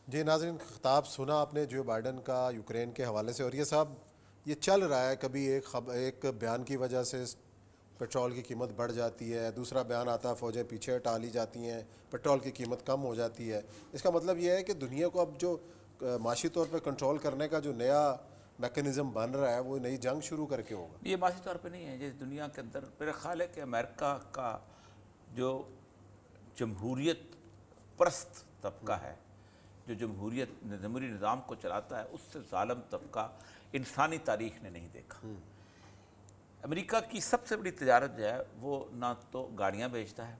جی ناظرین، خطاب سنا آپ نے جو بائیڈن کا یوکرین کے حوالے سے، اور یہ صاحب یہ چل رہا ہے، کبھی ایک بیان کی وجہ سے پیٹرول کی قیمت بڑھ جاتی ہے، دوسرا بیان آتا ہے فوجیں پیچھے ہٹا لی جاتی ہیں، پیٹرول کی قیمت کم ہو جاتی ہے۔ اس کا مطلب یہ ہے کہ دنیا کو اب جو معاشی طور پہ کنٹرول کرنے کا جو نیا میکنزم بن رہا ہے وہ نئی جنگ شروع کر کے ہوگا۔ یہ معاشی طور پہ نہیں ہے، جس دنیا کے اندر میرا خیال ہے کہ امریکہ کا جو جمہوریت پرست طبقہ ہے، جو جمہوری نظام کو چلاتا ہے، اس سے ظالم طبقہ انسانی تاریخ نے نہیں دیکھا۔ امریکہ کی سب سے بڑی تجارت جو ہے وہ نہ تو گاڑیاں بیچتا ہے،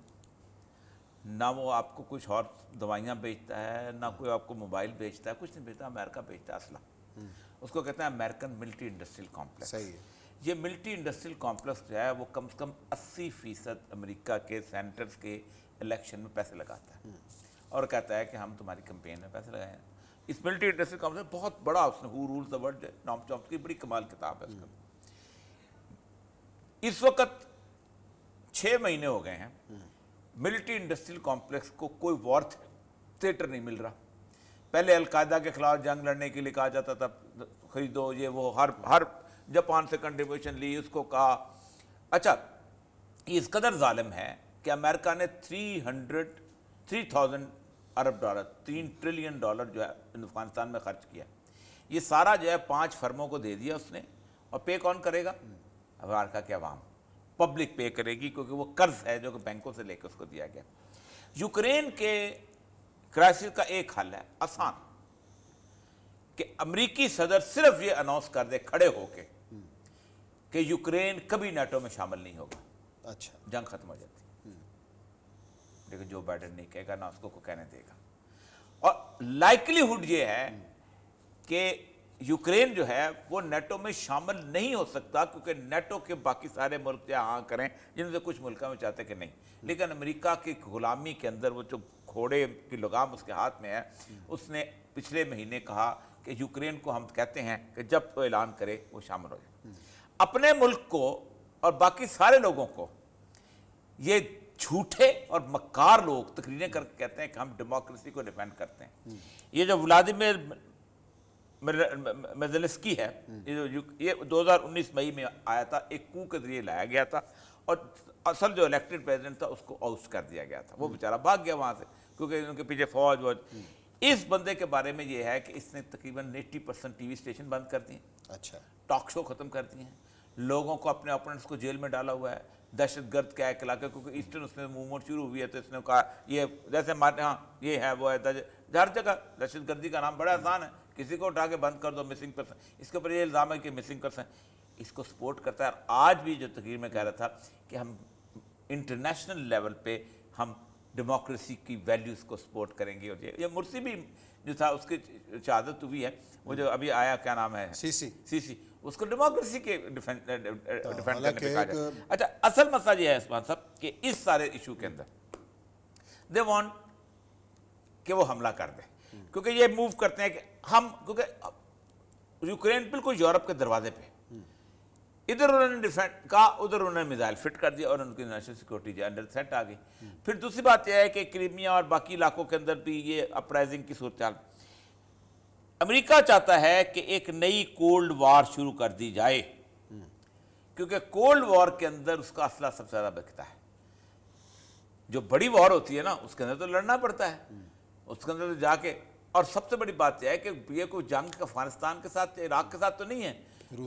نہ وہ آپ کو کچھ اور دوائیاں بیچتا ہے، نہ کوئی آپ کو موبائل بیچتا ہے، کچھ نہیں بیچتا۔ امریکہ بیچتا ہے اسلحہ، اس کو کہتے ہیں امریکن ملٹری انڈسٹریل کمپلیکس۔ صحیح ہے۔ یہ ملٹری انڈسٹریل کمپلیکس جو ہے وہ کم سے کم 80% امریکہ کے سینٹرز کے الیکشن میں پیسے لگاتا ہے، اور کہتا ہے کہ ہم تمہاری کمپین میں پیسے لگائیں۔ اس ملٹری انڈسٹریل کمپلیکس بہت بڑا، اس نے ہو رولز دی ورلڈ، نام چومسکی کی بڑی کمال کتاب ہے اس کا۔ اس وقت 6 مہینے ہو گئے ہیں، ملٹری انڈسٹریل کمپلیکس کو کوئی وار تھیٹر نہیں مل رہا۔ پہلے القاعدہ کے خلاف جنگ لڑنے کے لیے کہا جاتا تھا خریدو یہ وہ، ہر جاپان سے کنٹریبیوشن لی، اس کو کہا۔ اچھا، یہ اس قدر ظالم ہے کہ امریکہ نے 3000 ارب ڈالر، 3 ٹریلین ڈالر جو ہے افغانستان میں خرچ کیا۔ یہ سارا جو ہے 5 فرموں کو دے دیا اس نے، اور پے کون کرے گا؟ امریکہ کے عوام، پبلک پے کرے گی، کیونکہ وہ قرض ہے جو کہ بینکوں سے لے کے اس کو دیا گیا۔ یوکرین کے کرائسس کا ایک حل ہے آسان، کہ امریکی صدر صرف یہ اناؤنس کر دے کھڑے ہو کے کہ یوکرین کبھی نیٹو میں شامل نہیں ہوگا، اچھا، جنگ ختم ہو جاتی۔ لیکن جو بائیڈن نہیں کہے گا، نہ اس کو کہنے دے گا۔ اور لائکلی ہوڈ یہ ہے کہ یوکرین جو ہے وہ نیٹو میں شامل نہیں ہو سکتا، کیونکہ نیٹو کے باقی سارے ملک ہاں کریں، جن سے کچھ ملکوں میں چاہتے کہ نہیں۔ لیکن امریکہ کی غلامی کے اندر وہ جو گھوڑے کی لگام اس کے ہاتھ میں ہے، اس نے پچھلے مہینے کہا کہ یوکرین کو ہم کہتے ہیں کہ جب تو اعلان کرے وہ شامل ہو جائے۔ اپنے ملک کو اور باقی سارے لوگوں کو یہ جھوٹے اور مکار لوگ تقریریں کر کے کہتے ہیں کہ ہم ڈیموکریسی کو ڈیفینڈ کرتے ہیں۔ یہ جو ولادیمیر میزلسکی ہے، یہ 2019 مئی میں آیا تھا، ایک کو کے ذریعے لایا گیا تھا، اور اصل جو الیکٹڈ پریزیڈنٹ تھا اس کو آؤٹ کر دیا گیا تھا۔ وہ بیچارہ بھاگ گیا وہاں سے، کیونکہ ان کے پیچھے فوج ووج۔ اس بندے کے بارے میں یہ ہے کہ اس نے تقریباً 80% ٹی وی اسٹیشن بند کر دیے، اچھا، ٹاک شو ختم کر دیے ہیں، لوگوں کو، اپنے اپوننٹس کو جیل میں ڈالا ہوا ہے۔ دہشت گرد کیا ایک علاقہ، کیونکہ ایسٹرن اس میں موومنٹ شروع ہوئی ہے، تو اس نے کہا یہ جیسے ہمارے ہاں یہ ہے وہ ہے، ہر جگہ دہشت گردی کا نام بڑا آسان ہے، کسی کو اٹھا کے بند کر دو، مسنگ پرسن۔ اس کے اوپر یہ الزام ہے کہ مسنگ پرسن اس کو سپورٹ کرتا ہے۔ اور آج بھی جو تقریر میں کہہ رہا تھا کہ ہم انٹرنیشنل لیول پہ ہم ڈیموکریسی کی ویلیوز کو سپورٹ کریں گے۔ اور یہ مرسی بھی جو تھا اس کی شہادت ہوئی ہے، وہ جو ابھی آیا، کیا نام ہے، سی سی، اس کو ڈیموکریسی کے ڈیفینڈ کرنے پہ کہا جائے۔ اچھا، اصل مسئلہ یہ ہے عثمان صاحب کہ اس سارے ایشو کے اندر دے وانٹ کہ وہ حملہ کر دے، کیونکہ یہ موو کرتے ہیں کہ ہم، کیونکہ یوکرین بالکل یورپ کے دروازے پہ، ادھر انہوں نے ڈیفینڈ کہا، ادھر انہوں نے میزائل فٹ کر دیا، اور ان کی نیشنل سیکورٹی جو انڈر تھریٹ آ گئی۔ پھر دوسری بات یہ ہے کہ کریمیا اور باقی علاقوں کے اندر بھی یہ اپرائزنگ کی صورتحال، امریکہ چاہتا ہے کہ ایک نئی کولڈ وار شروع کر دی جائے، کیونکہ کولڈ وار کے اندر اس کا اسلحہ سب سے زیادہ بکتا ہے۔ جو بڑی وار ہوتی ہے نا، اس کے اندر تو لڑنا پڑتا ہے، اس کے اندر تو جا کے، اور سب سے بڑی بات یہ ہے کہ یہ کوئی جنگ افغانستان کے ساتھ، عراق کے ساتھ تو نہیں ہے،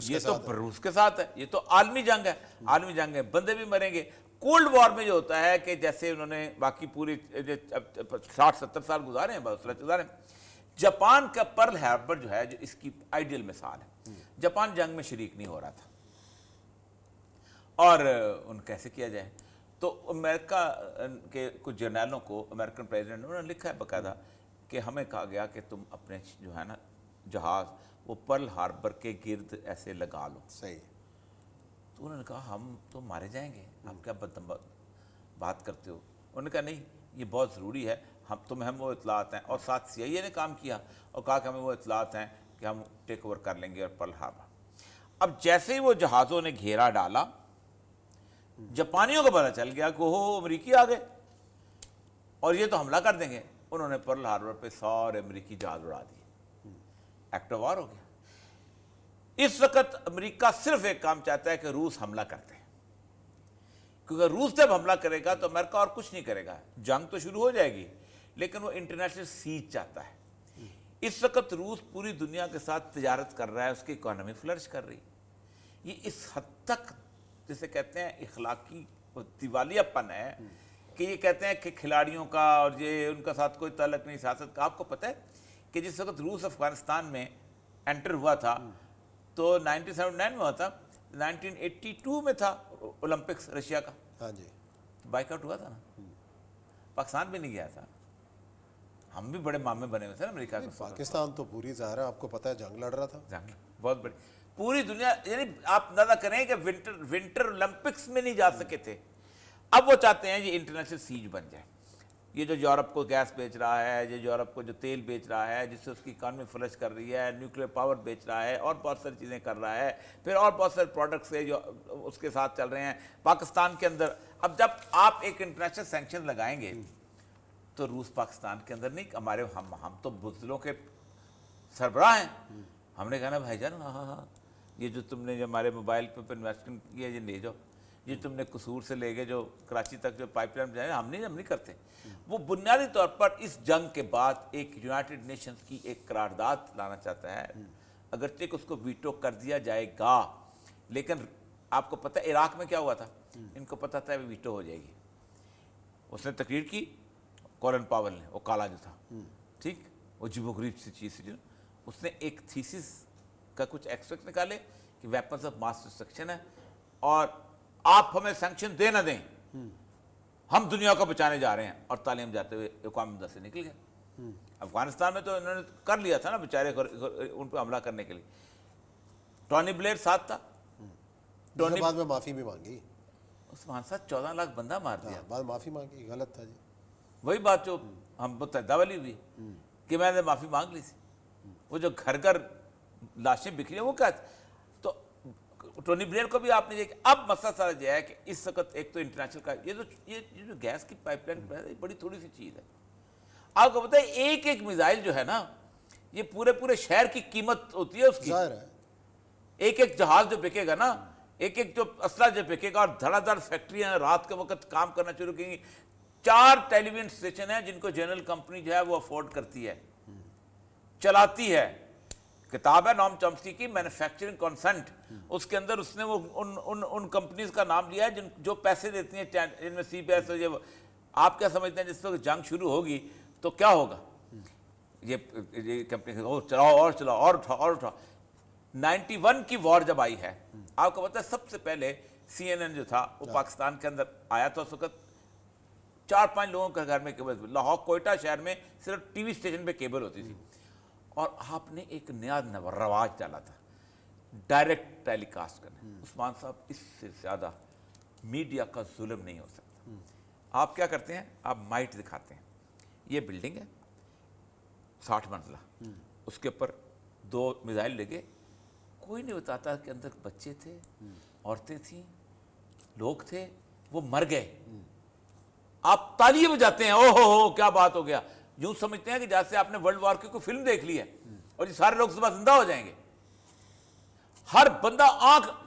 یہ تو روس کے ساتھ ہے، یہ تو عالمی جنگ ہے، عالمی جنگ ہے، بندے بھی مریں گے۔ کولڈ وار میں جو ہوتا ہے کہ جیسے انہوں نے باقی پوری 60-70 سال گزارے ہیں، بہت گزارے ہیں۔ جاپان کا پرل ہاربر جو ہے، جو اس کی آئیڈیل مثال ہے، جاپان جنگ میں شریک نہیں ہو رہا تھا، اور ان کیسے کیا جائے؟ تو امریکہ کے کچھ جرنیلوں کو امریکن پریزیڈنٹ انہوں نے لکھا ہے باقاعدہ کہ ہمیں کہا گیا کہ تم اپنے جو ہے نا جہاز وہ پرل ہاربر کے گرد ایسے لگا لو۔ صحیح۔ تو انہوں نے کہا ہم تو مارے جائیں گے، آپ کیا بات کرتے ہو؟ انہوں نے کہا نہیں، یہ بہت ضروری ہے، ہم وہ اطلاعات ہیں، اور ساتھ سی آئی اے نے کام کیا اور کہا کہ ہمیں وہ اطلاعات ہیں کہ ہم ٹیک اوور کر لیں گے اور پرل ہاربر۔ اب جیسے ہی وہ جہازوں نے گھیرا ڈالا، جاپانیوں کو پتہ چل گیا کہ وہ امریکی آ گئے اور یہ تو حملہ کر دیں گے۔ انہوں نے پرل ہاربر پہ سارے امریکی جہاز اڑا دیے، ایکٹ آف وار ہو گیا۔ اس وقت امریکہ صرف ایک کام چاہتا ہے کہ روس حملہ کرتے ہیں، کیونکہ روس جب حملہ کرے گا تو امریکہ اور کچھ نہیں کرے گا، جنگ تو شروع ہو جائے گی، لیکن وہ انٹرنیشنل سیج چاہتا ہے۔ اس وقت روس پوری دنیا کے ساتھ تجارت کر رہا ہے، اس کی اکانومی فلرش کر رہی ہے۔ یہ اس حد تک جسے کہتے ہیں اخلاقی دیوالیہ پن ہے کہ یہ کہتے ہیں کہ کھلاڑیوں کا اور یہ ان کا ساتھ کوئی تعلق نہیں سیاست کا۔ آپ کو پتہ ہے کہ جس وقت روس افغانستان میں انٹر ہوا تھا تو 1979 میں ہوا تھا، 1982 میں تھا اولمپکس رشیا کا، ہاں جی، بائک آؤٹ ہوا تھا نا، پاکستان بھی نہیں گیا تھا، ہم بھی بڑے مامے بنے ہوئے تھے نا امریکہ کے۔ پاکستان تو پوری ظاہر ہے آپ کو پتہ ہے جنگ لڑ رہا تھا، جنگ بہت بڑی، پوری دنیا، یعنی آپ اندازہ کریں کہ ونٹر اولمپکس میں نہیں جا سکے تھے، اب وہ چاہتے ہیں یہ انٹرنیشنل سیج بن جائے۔ یہ جو یورپ کو گیس بیچ رہا ہے، یہ یورپ کو جو تیل بیچ رہا ہے جس سے اس کی اکانومی فلش کر رہی ہے، نیوکلیر پاور بیچ رہا ہے اور بہت ساری چیزیں کر رہا ہے، پھر اور بہت سارے پروڈکٹس ہیں جو اس کے ساتھ چل رہے ہیں پاکستان کے اندر۔ اب جب آپ ایک انٹرنیشنل سینکشن لگائیں گے تو روس پاکستان کے اندر نہیں، ہمارے ہم تو بزدلوں کے سربراہ ہیں، ہم نے کہا نا بھائی جان ہاں یہ جو تم نے جو ہمارے موبائل پہ انویسٹمنٹ کیا یہ لے جاؤ، یہ تم نے قصور سے لے گئے جو کراچی تک جو پائپ لائن جائے، ہم نہیں کرتے۔ وہ بنیادی طور پر اس جنگ کے بعد ایک یونائٹڈ نیشنز کی ایک قرارداد لانا چاہتا ہے، اگرچہ کہ اس کو ویٹو کر دیا جائے گا، لیکن آپ کو پتہ ہے عراق میں کیا ہوا تھا، ان کو پتہ تھا ویٹو ہو جائے گی، اس نے تقریر کی کولن پاول نے، وہ کالا جو تھا، ٹھیک، وہ عجیب و غریب سی چیز تھی، اس نے ایک تھیسس کا کچھ ایکسپیکٹ نکالے کہ ویپنز آف ماس ڈسٹرکشن ہے اور آپ ہمیں سینکشن دے نہ دیں، ہم دنیا کو بچانے جا رہے ہیں، اور تعلیم جاتے ہوئے اقوام متحدہ سے نکل گئے۔ افغانستان میں تو انہوں نے کر لیا تھا نا بیچارے ان پہ حملہ کرنے کے لیے، ٹونی بلیئر ساتھ تھا، جس کے بعد میں معافی بھی مانگی، عثمان صاحب 14 لاکھ بندہ مار دیا، بعد معافی مانگی، غلط تھا جی، وہی بات جو ہم متحدہ والی ہوئی کہ میں نے معافی مانگ لی تھی، وہ جو گھر گھر لاشیں بکھری ہیں وہ کیا تھا، تو ٹونی بلیئر کو بھی آپ نے دیکھا۔ اب مسئلہ سارا یہ ہے کہ اس وقت ایک تو انٹرنیشنل کا یہ جو گیس کی پائپ لائن ہے بڑی تھوڑی سی چیز ہے، آپ کو پتہ ہے ایک ایک میزائل جو ہے نا یہ پورے شہر کی قیمت ہوتی ہے اس کی، ظاہر ہے ایک ایک جہاز جو بکے گا نا، ایک ایک جو اسلحہ جو بکے گا، اور دھڑا دھڑ فیکٹریاں رات کے وقت کام کرنا شروع کی گی۔ 4 ٹیلی ویژن اسٹیشن ہیں جن کو جنرل کمپنی جو ہے وہ افورڈ کرتی ہے، چلاتی ہے۔ کتاب ہے نام چمسکی کی مینوفیکچرنگ کنسنٹ، اس کے اندر اس نے وہ ان کمپنیز کا نام لیا ہے جو پیسے دیتی ہیں، جن میں سی پی ایس۔ آپ کیا سمجھتے ہیں جس وقت جنگ شروع ہوگی تو کیا ہوگا، یہ کمپنی چلاؤ اور چلاؤ اور اٹھاؤ۔ 91 کی وار جب آئی ہے، آپ کو پتہ ہے سب سے پہلے CNN جو تھا وہ پاکستان کے اندر آیا تھا، اس وقت 4-5 لوگوں کے گھر میں کیبل، لاہور کوئٹہ شہر میں صرف ٹی وی اسٹیشن پہ کیبل ہوتی تھی، اور آپ نے ایک نیا رواج ڈالا تھا ڈائریکٹ ٹیلی کاسٹ کرنا۔ عثمان صاحب اس سے زیادہ میڈیا کا ظلم نہیں ہو سکتا۔ آپ کیا کرتے ہیں، آپ مائٹ دکھاتے ہیں، یہ بلڈنگ ہے 60 منزلہ، اس کے اوپر 2 میزائل لگے، کوئی نہیں بتاتا کہ اندر بچے تھے، عورتیں تھیں، لوگ تھے، وہ مر گئے۔ آپ تالیاں بجاتے ہیں، او ہو کیا بات ہو گیا، یوں سمجھتے ہیں کہ جیسے آپ نے ورلڈ وار کی کوئی فلم دیکھ لی ہے اور یہ سارے لوگ صبح زندہ ہو جائیں گے۔ ہر بندہ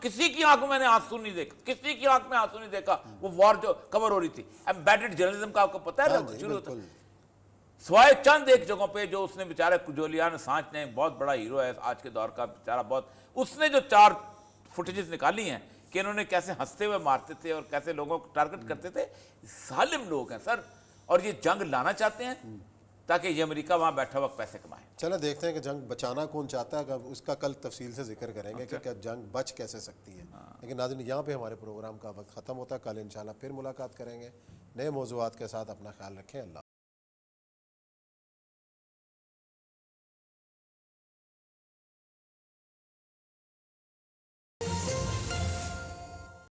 کسی کی آنکھ میں نے آنسو نہیں دیکھا، کسی کی آنکھ میں آنسو نہیں دیکھا، وہ وار جو کور ہو رہی تھی۔ ایمبیڈڈ جرنلزم کا آپ کو پتہ ہے شروع ہوتا ہے، سوائے چند ایک جگہوں پہ جو اس نے بیچارہ جولیان اسانج نے، بہت بڑا ہیرو ہے آج کے دور کا بیچارہ، بہت اس نے جو 4 فوٹیجز نکالی ہیں کہ انہوں نے کیسے ہنستے ہوئے مارتے تھے اور کیسے لوگوں کو ٹارگٹ کرتے تھے۔ ظالم لوگ ہیں سر، اور یہ جنگ لانا چاہتے ہیں تاکہ یہ امریکہ وہاں بیٹھا وقت پیسے کمائے۔ چلیں دیکھتے ہیں کہ جنگ بچانا کون چاہتا ہے، اس کا کل تفصیل سے ذکر کریں گے کہ کیا جنگ بچ کیسے سکتی ہے۔ لیکن ناظرین یہاں پہ ہمارے پروگرام کا وقت ختم ہوتا ہے، کل انشاءاللہ پھر ملاقات کریں گے نئے موضوعات کے ساتھ۔ اپنا خیال رکھیں، اللہ